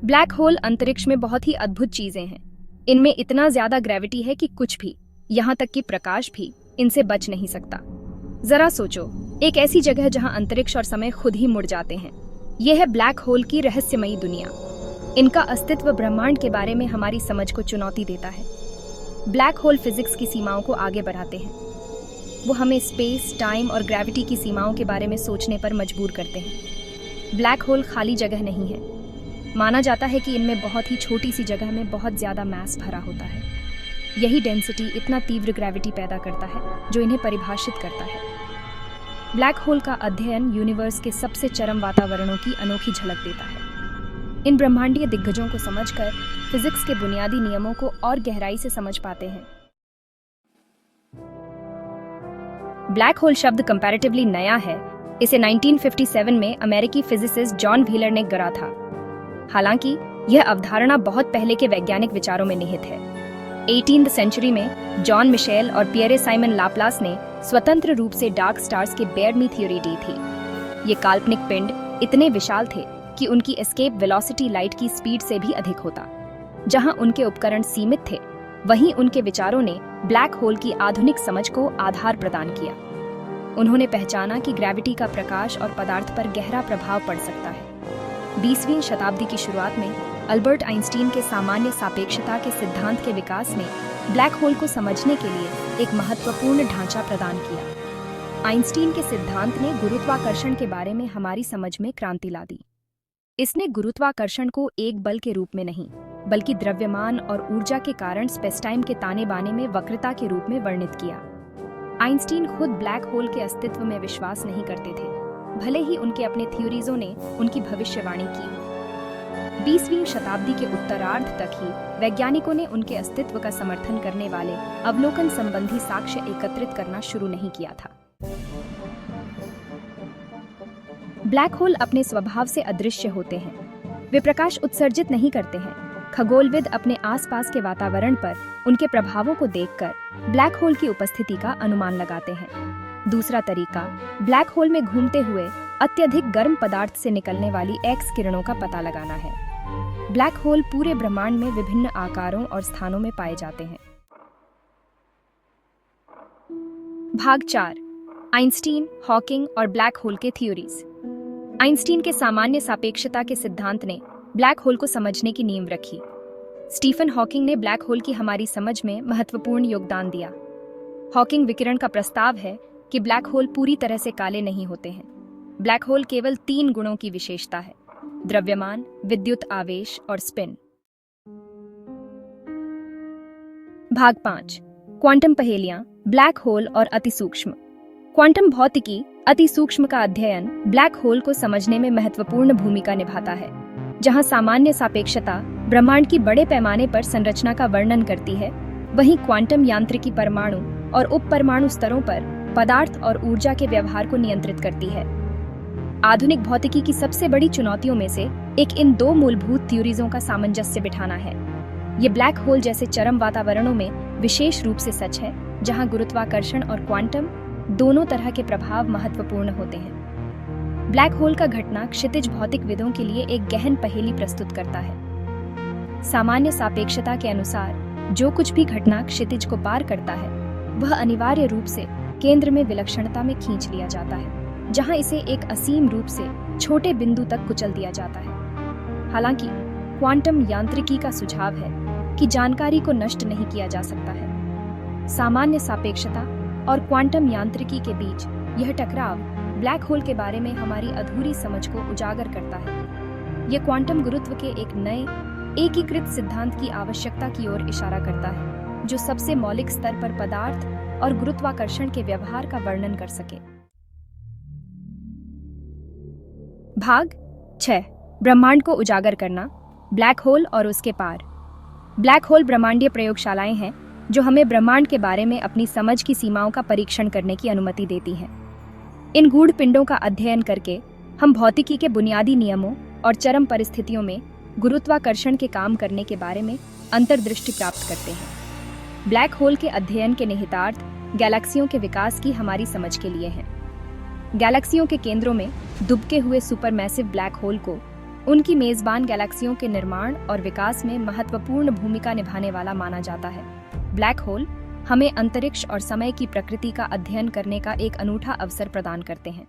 Black hole अंतरिक्ष में बहुत ही अद्भुत चीजें हैं। इनमें इतना ज्यादा ग्रेविटी है कि कुछ भी, यहाँ तक कि प्रकाश भी, इनसे बच नहीं सकता। जरा सोचो, एक ऐसी जगह जहाँ अंतरिक्ष और समय खुद ही मुड़ जाते हैं। यह है ब्लैक होल की रहस्यमयी दुनिया। इनका अस्तित्व ब्रह्मांड के बारे में हमारी समझ को चुनौती देता है। ब्लैक होल फिजिक्स की सीमाओं को आगे बढ़ाते हैं। वो हमें स्पेस, टाइम और ग्रेविटी की सीमाओं के बारे में सोचने पर मजबूर करते हैं। ब्लैक होल खाली जगह नहीं है। माना जाता है कि इनमें बहुत ही छोटी सी जगह में बहुत ज़्यादा मैस भरा होता है। यही डेंसिटी इतना तीव्र ग्रेविटी पैदा करता है जो इन्हें परिभाषित करता है। ब्लैक होल का अध्ययन यूनिवर्स के सबसे चरम वातावरणों की अनोखी झलक देता है। इन ब्रह्मांडीय दिग्गजों को समझकर फिजिक्स के बुनियादी नियमों को और गहराई से समझ पाते हैं। ब्लैक होल शब्द कंपैरेटिवली नया है। इसे 1957 में अमेरिकी फिजिसिस्ट जॉन व्हीलर ने गढ़ा था। हालांकि यह अवधारणा बहुत पहले के वैज्ञानिक विचारों में निहित है। 18वीं सेंचुरी में जॉन मिशेल और पियरे साइमन लाप्लास ने स्वतंत्र रूप से डार्क स्टार्स के बेयर मी थ्योरी दी थी। ये काल्पनिक पिंड इतने विशाल थे कि उनकी एस्केप वेलोसिटी लाइट की स्पीड से भी अधिक होता। जहां उनके उपकरण सीमित थे, वहीं उनके विचारों ने ब्लैक होल की आधुनिक समझ को आधार प्रदान किया। उन्होंने पहचाना कि ग्रेविटी का प्रकाश और पदार्थ पर गहरा प्रभाव पड़ सकता है। 20वीं शताब्दी की शुरुआत में अल्बर्ट आइंस्टीन के सामान्य सापेक्षता के सिद्धांत के विकास ने ब्लैक होल को समझने के लिए एक महत्वपूर्ण ढांचा प्रदान किया। आइंस्टीन के सिद्धांत ने गुरुत्वाकर्षण के बारे में हमारी समझ में क्रांति ला दी। इसने गुरुत्वाकर्षण को एक बल के रूप में नहीं, बल्कि द्रव्यमान और ऊर्जा के कारण स्पेस-टाइम के ताने बाने में वक्रता के रूप में वर्णित किया। आइंस्टीन खुद ब्लैक होल के अस्तित्व में विश्वास नहीं करते थे, भले ही उनके अपने थ्योरीजों ने उनकी भविष्यवाणी की। 20वीं शताब्दी के उत्तरार्ध तक ही वैज्ञानिकों ने उनके अस्तित्व का समर्थन करने वाले अवलोकन संबंधी साक्ष्य एकत्रित करना शुरू नहीं किया था। ब्लैक होल अपने स्वभाव से अदृश्य होते हैं। वे प्रकाश उत्सर्जित नहीं करते हैं। खगोलविद अपने आसपास के वातावरण पर उनके प्रभावों को देखकर ब्लैक होल की उपस्थिति का अनुमान लगाते हैं। दूसरा तरीका, ब्लैक होल में घूमते हुए अत्यधिक गर्म पदार्थ से निकलने वाली एक्स किरणों का पता लगाना है। ब्लैक होल पूरे ब्रह्मांड में विभिन्न आकारों और स्थानों में पाए जाते हैं। भाग 4, आइंस्टीन, हॉकिंग और ब्लैक होल के थ्योरीज। आइंस्टीन के सामान्य सापेक्षता के सिद्धांत ने ब्लैक होल को समझने की नींव रखी। स्टीफन हॉकिंग ने ब्लैक होल की हमारी समझ में महत्वपूर्ण योगदान दिया। हॉकिंग विकिरण का प्रस्ताव है कि ब्लैक होल पूरी तरह से काले नहीं होते हैं। ब्लैक होल केवल 3 गुणों की विशेषता है: द्रव्यमान, विद्युत आवेश और स्पिन। भाग 5, क्वांटम पहेलियां, ब्लैक होल और अतिसूक्ष्म। क्वांटम भौतिकी, अतिसूक्ष्म का अध्ययन ब्लैक होल को समझने में महत्वपूर्ण भूमिका निभाता है। जहां सामान्य सापेक्षता ब्रह्मांड की बड़े पैमाने पर संरचना का वर्णन करती है, वहीं क्वांटम यांत्रिकी परमाणु और उप परमाणु स्तरों पर पदार्थ और ऊर्जा के व्यवहार को नियंत्रित करती है। आधुनिक भौतिकी की सबसे बड़ी चुनौतियों में से एक इन 2 मूलभूत थ्योरीजों का सामंजस्य बिठाना है। ये ब्लैक होल जैसे चरम वातावरणों में विशेष रूप से सच है, जहां गुरुत्वाकर्षण और क्वांटम दोनों तरह के प्रभाव महत्वपूर्ण होते हैं। ब्लैक होल का घटना क्षितिज भौतिकविदों के लिए एक गहन पहेली प्रस्तुत करता है। सामान्य सापेक्षता के अनुसार जो कुछ भी घटना क्षितिज को पार करता है, वह अनिवार्य रूप से केंद्र में विलक्षणता में खींच लिया जाता है, जहां इसे एक असीम रूप से छोटे बिंदु तक कुचल दिया जाता है। हालांकि क्वांटम यांत्रिकी का सुझाव है कि जानकारी को नष्ट नहीं किया जा सकता है। सामान्य सापेक्षता और क्वांटम यांत्रिकी के बीच यह टकराव ब्लैक होल के बारे में हमारी अधूरी समझ को उजागर करता है। यह क्वांटम गुरुत्व के एक नए एकीकृत सिद्धांत की आवश्यकता की ओर इशारा करता है, जो सबसे मौलिक स्तर पर पदार्थ और गुरुत्वाकर्षण के व्यवहार का वर्णन कर सके। भाग 6, ब्रह्मांड को उजागर करना, ब्लैक होल और उसके पार। ब्लैक होल ब्रह्मांडीय प्रयोगशालाएं हैं जो हमें ब्रह्मांड के बारे में अपनी समझ की सीमाओं का परीक्षण करने की अनुमति देती हैं। इन गूढ़ पिंडों का अध्ययन करके हम भौतिकी के बुनियादी नियमों और चरम परिस्थितियों में गुरुत्वाकर्षण के काम करने के बारे में अंतर्दृष्टि प्राप्त करते हैं। ब्लैक होल के अध्ययन के निहितार्थ गैलेक्सियों के विकास की हमारी समझ के लिए हैं। गैलेक्सियों के केंद्रों में दुबके हुए सुपरमैसिव ब्लैक होल को उनकी मेजबान गैलेक्सियों के निर्माण और विकास में महत्वपूर्ण भूमिका निभाने वाला माना जाता है। ब्लैक होल हमें अंतरिक्ष और समय की प्रकृति का अध्ययन करने का एक अनूठा अवसर प्रदान करते हैं।